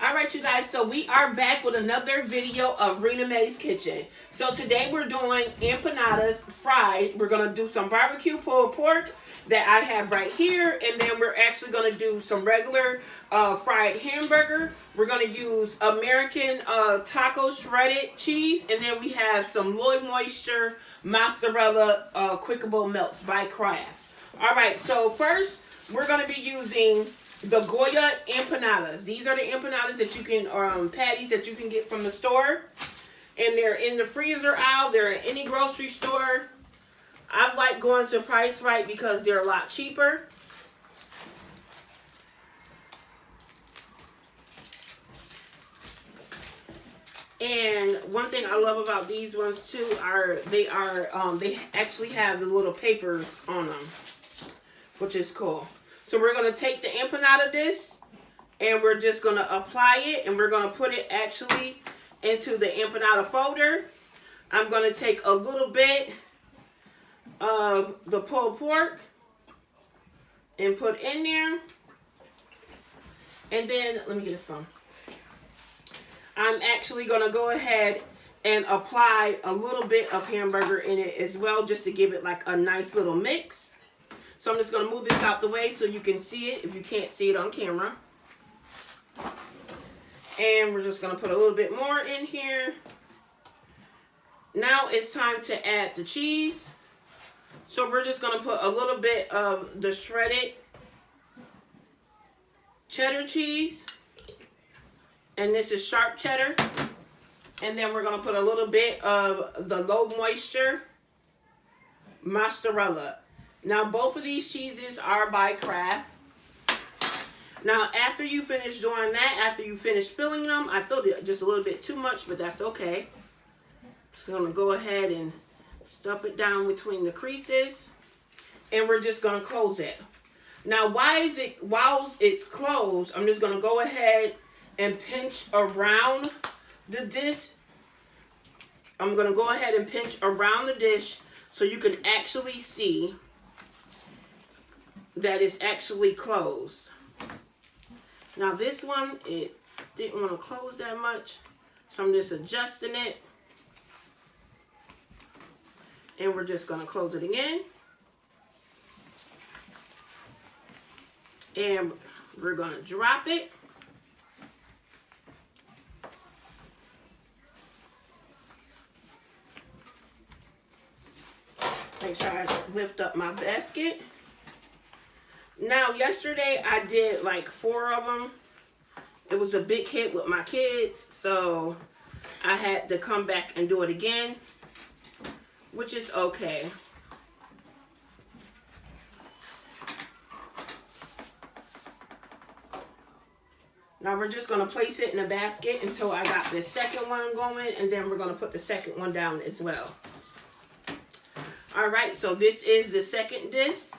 Alright you guys, so we are back with another video of Rena Mae's Kitchen. So today we're doing empanadas fried. We're going to do some barbecue pulled pork that I have right here. And then we're actually going to do some regular fried hamburger. We're going to use American taco shredded cheese. And then we have some Lloyd Moisture mozzarella Quickable Melts by Kraft. Alright, so first we're going to be using the Goya empanadas. These are the empanadas that you can, patties that you can get from the store. And they're in the freezer aisle. They're in any grocery store. I like going to Price Right because they're a lot cheaper. And one thing I love about these ones too are they actually have the little papers on them, which is cool. So we're going to take the empanada disc and we're just going to apply it, and we're going to put it actually into the empanada folder. I'm going to take a little bit of the pulled pork and put in there. And then, let me get a spoon. I'm actually going to go ahead and apply a little bit of hamburger in it as well, just to give it like a nice little mix. So I'm just going to move this out the way so you can see it if you can't see it on camera. And we're just going to put a little bit more in here. Now it's time to add the cheese. So we're just going to put a little bit of the shredded cheddar cheese. And this is sharp cheddar. And then we're going to put a little bit of the low moisture mozzarella. Now, both of these cheeses are by Kraft. Now, after you finish doing that, after you finish filling them, I filled it just a little bit too much, but that's okay. Just going to go ahead and stuff it down between the creases. And we're just going to close it. Now, while it's closed, I'm just going to go ahead and pinch around the dish. I'm going to go ahead and pinch around the dish so you can actually see that it's actually closed. Now this one, it didn't want to close that much, so I'm just adjusting it. And we're just going to close it again. And we're going to drop it. Make sure I lift up my basket. Now, yesterday I did like 4 of them. It was a big hit with my kids, so I had to come back and do it again, which is okay. Now we're just going to place it in a basket until I got the second one going, and then we're going to put the second one down as well. Alright, so this is the second disc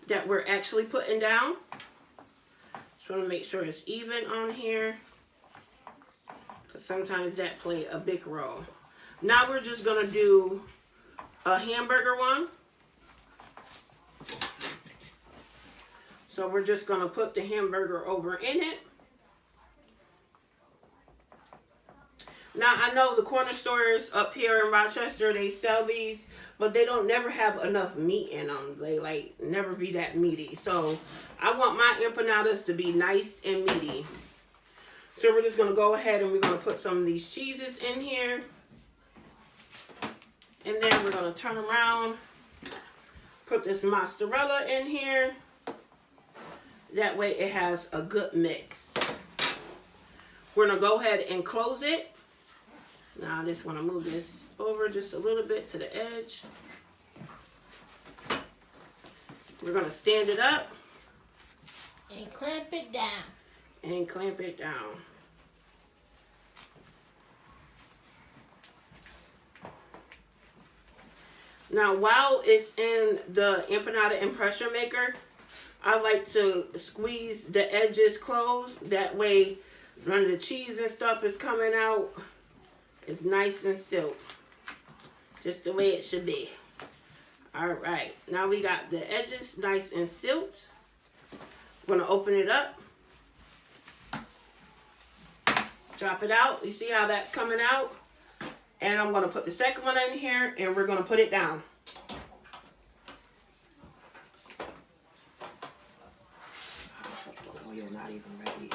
that we're actually putting down. Just want to make sure it's even on here, because sometimes that play a big role. Now we're just going to do a hamburger one. So we're just going to put the hamburger over in it. Now, I know the corner stores up here in Rochester, they sell these, but they don't never have enough meat in them. They, like, never be that meaty. So, I want my empanadas to be nice and meaty. So, we're just going to go ahead and we're going to put some of these cheeses in here. And then we're going to turn around, put this mozzarella in here. That way, it has a good mix. We're going to go ahead and close it. Now I just want to move this over just a little bit to the edge. We're going to stand it up. And clamp it down. And clamp it down. Now while it's in the empanada and pressure maker, I like to squeeze the edges closed. That way none of the cheese and stuff is coming out. It's nice and silk, just the way it should be. All right, now we got the edges nice and silked. We're gonna open it up. Drop it out. You see how that's coming out? And I'm going to put the second one in here, and we're going to put it down. Oh, you're not even ready.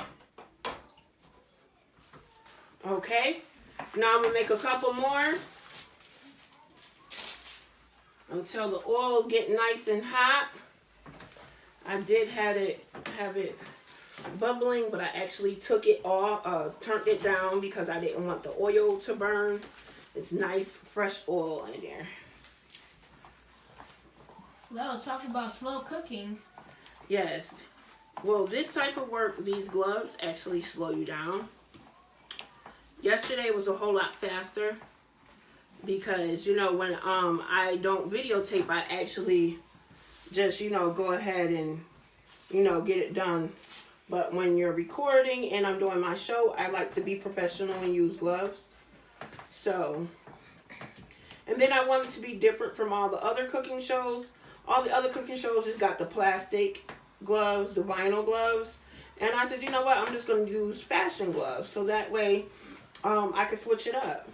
Okay. Now I'm going to make a couple more until the oil get nice and hot. I did have it bubbling, but I actually took it off, turned it down because I didn't want the oil to burn. It's nice fresh oil in there. Well, let's talk about slow cooking. Yes. Well, this type of work, these gloves actually slow you down. Yesterday was a whole lot faster because, you know, when I don't videotape, I actually just, you know, go ahead and, you know, get it done. But when you're recording and I'm doing my show, I like to be professional and use gloves. So, and then I wanted to be different from all the other cooking shows. All the other cooking shows just got the plastic gloves, the vinyl gloves. And I said, you know what, I'm just going to use fashion gloves. So that way I can switch it up.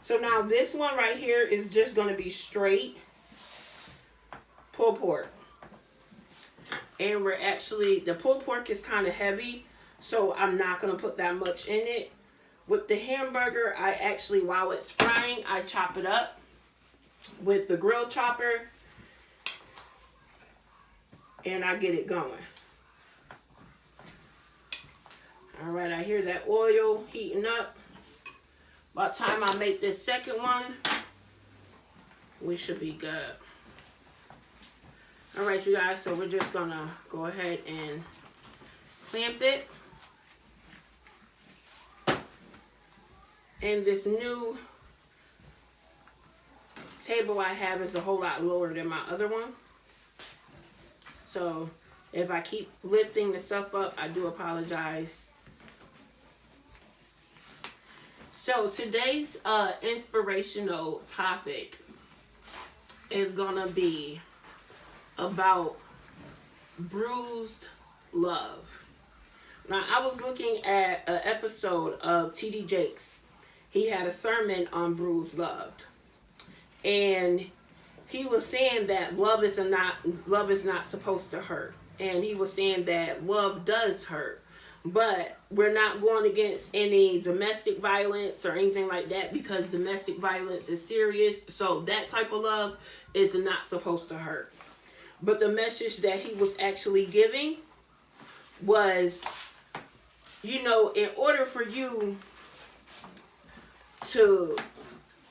So now this one right here is just going to be straight pulled pork. And we're actually, the pulled pork is kind of heavy, so I'm not going to put that much in it. With the hamburger, I actually, while it's frying, I chop it up with the grill chopper. And I get it going. Alright, I hear that oil heating up. By the time I make this second one, we should be good. Alright, you guys, so we're just going to go ahead and clamp it. And this new table I have is a whole lot lower than my other one. So if I keep lifting the stuff up, I do apologize. So today's inspirational topic is going to be about bruised love. Now, I was looking at an episode of T.D. Jakes. He had a sermon on bruised love. And he was saying that love is not supposed to hurt. And he was saying that love does hurt. But we're not going against any domestic violence or anything like that, because domestic violence is serious. So that type of love is not supposed to hurt. But the message that he was actually giving was, you know, in order for you to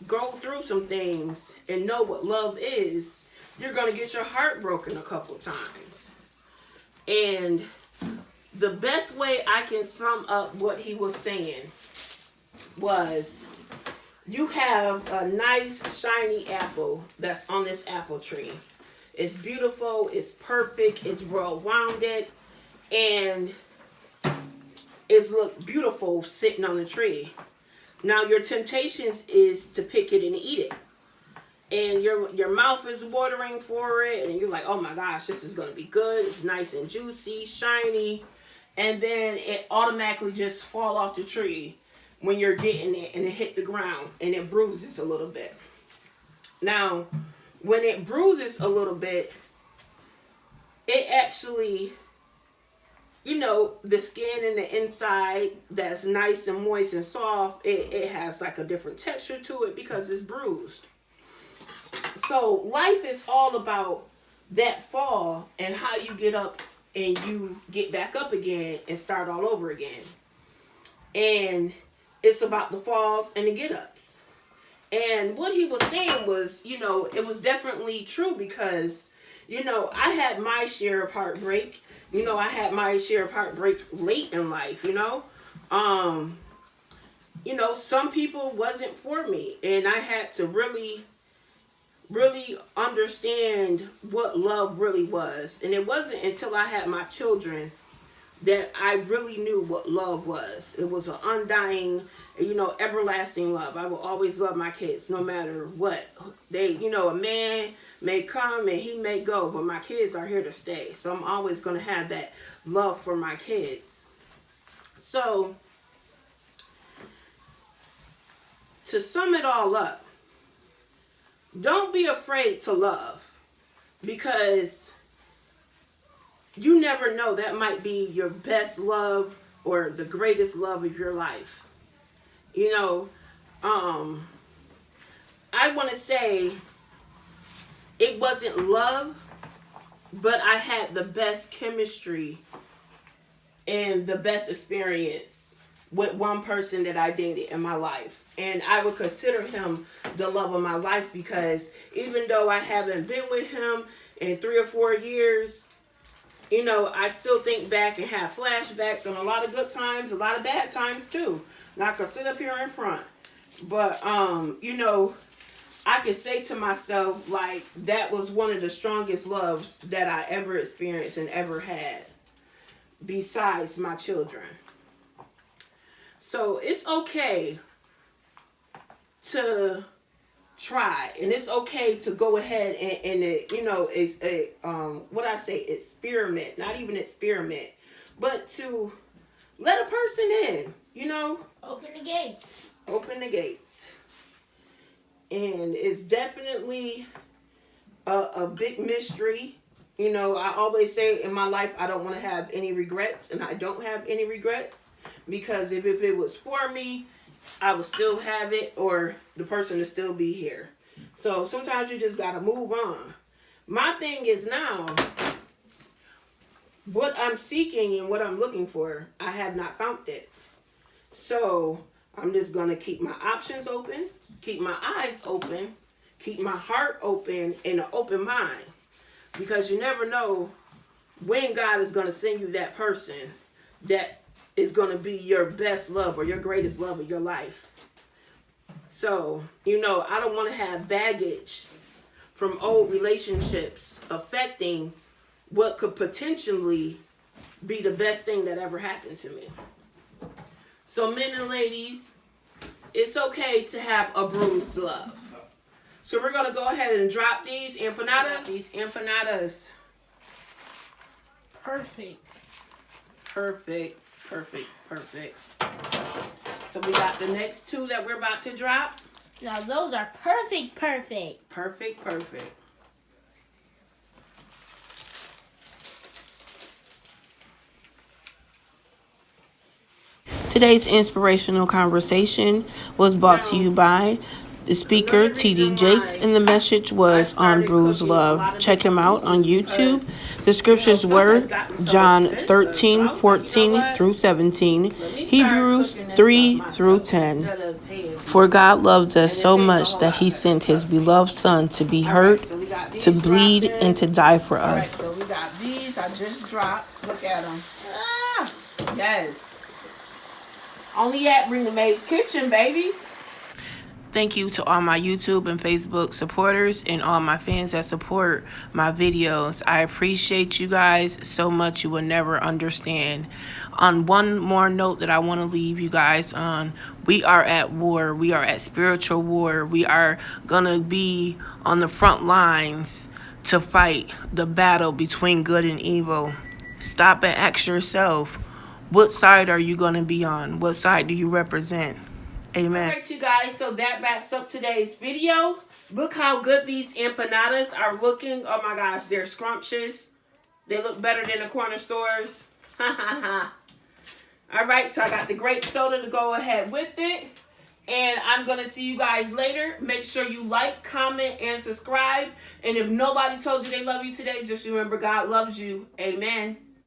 go through some things and know what love is, you're going to get your heart broken a couple times. And the best way I can sum up what he was saying was, you have a nice shiny apple that's on this apple tree. It's beautiful, it's perfect, it's well-rounded, and it's look beautiful sitting on the tree. Now your temptation is to pick it and eat it. And your mouth is watering for it, and you're like, oh my gosh, this is going to be good. It's nice and juicy, shiny. And then it automatically just fall off the tree when you're getting it, and it hit the ground and it bruises a little bit. Now, when it bruises a little bit, it actually, you know, the skin and the inside that's nice and moist and soft, it has like a different texture to it because it's bruised. So life is all about that fall and how you get up and you get back up again and start all over again. And it's about the falls and the get-ups. And what he was saying was, you know, it was definitely true because, you know, I had my share of heartbreak. You know, I had my share of heartbreak late in life, you know. You know, some people wasn't for me. And I had to really understand what love really was. And it wasn't until I had my children that I really knew what love was. It was an undying, you know, everlasting love. I will always love my kids no matter what. They, you know, a man may come and he may go, but my kids are here to stay. So I'm always going to have that love for my kids. So to sum it all up, don't be afraid to love, because you never know, that might be your best love or the greatest love of your life. You know, I want to say it wasn't love, but I had the best chemistry and the best experience with one person that I dated in my life. And I would consider him the love of my life, because even though I haven't been with him in 3 or 4 years, you know, I still think back and have flashbacks on a lot of good times, a lot of bad times too. And I could sit up here in front. But, you know, I could say to myself, like, that was one of the strongest loves that I ever experienced and ever had, besides my children. So it's okay to try, and it's okay to go ahead and you know, it's a what I say, experiment, not even experiment, but to let a person in, you know, Open the gates. Open the gates. And it's definitely a big mystery. You know, I always say in my life, I don't want to have any regrets, and I don't have any regrets, because if it was for me, I would still have it, or the person would still be here. So sometimes you just got to move on. My thing is now, what I'm seeking and what I'm looking for, I have not found it. So I'm just going to keep my options open, keep my eyes open, keep my heart open, and an open mind. Because you never know when God is going to send you that person that is going to be your best love or your greatest love of your life. So, you know, I don't want to have baggage from old relationships affecting what could potentially be the best thing that ever happened to me. So, men and ladies, it's okay to have a bruised love. So we're going to go ahead and drop these empanadas. These empanadas. Perfect. Perfect. Perfect. Perfect. So we got the next 2 that we're about to drop. Now those are perfect. Perfect. Perfect. Today's inspirational conversation was brought to you by the speaker, T.D. Jakes, and the message was on Bruised Love. Check him out on YouTube. The scriptures were John 13:14-17, Hebrews 3-10. For God loved us so much that he sent his beloved Son to be hurt, to bleed, and to die for us. So we got these. I just dropped. Look at them. Ah, yes. Only at Rena Mae's Kitchen, baby. Thank you to all my YouTube and Facebook supporters and all my fans that support my videos. I appreciate you guys so much. You will never understand. On one more note that I want to leave you guys on, we are at war. We are at spiritual war. We are going to be on the front lines to fight the battle between good and evil. Stop and ask yourself, what side are you going to be on? What side do you represent? Amen. All right, you guys, so that wraps up today's video. Look how good these empanadas are looking. Oh my gosh, they're scrumptious. They look better than the corner stores. All right, so I got the grape soda to go ahead with it. And I'm going to see you guys later. Make sure you like, comment, and subscribe. And if nobody told you they love you today, just remember God loves you. Amen.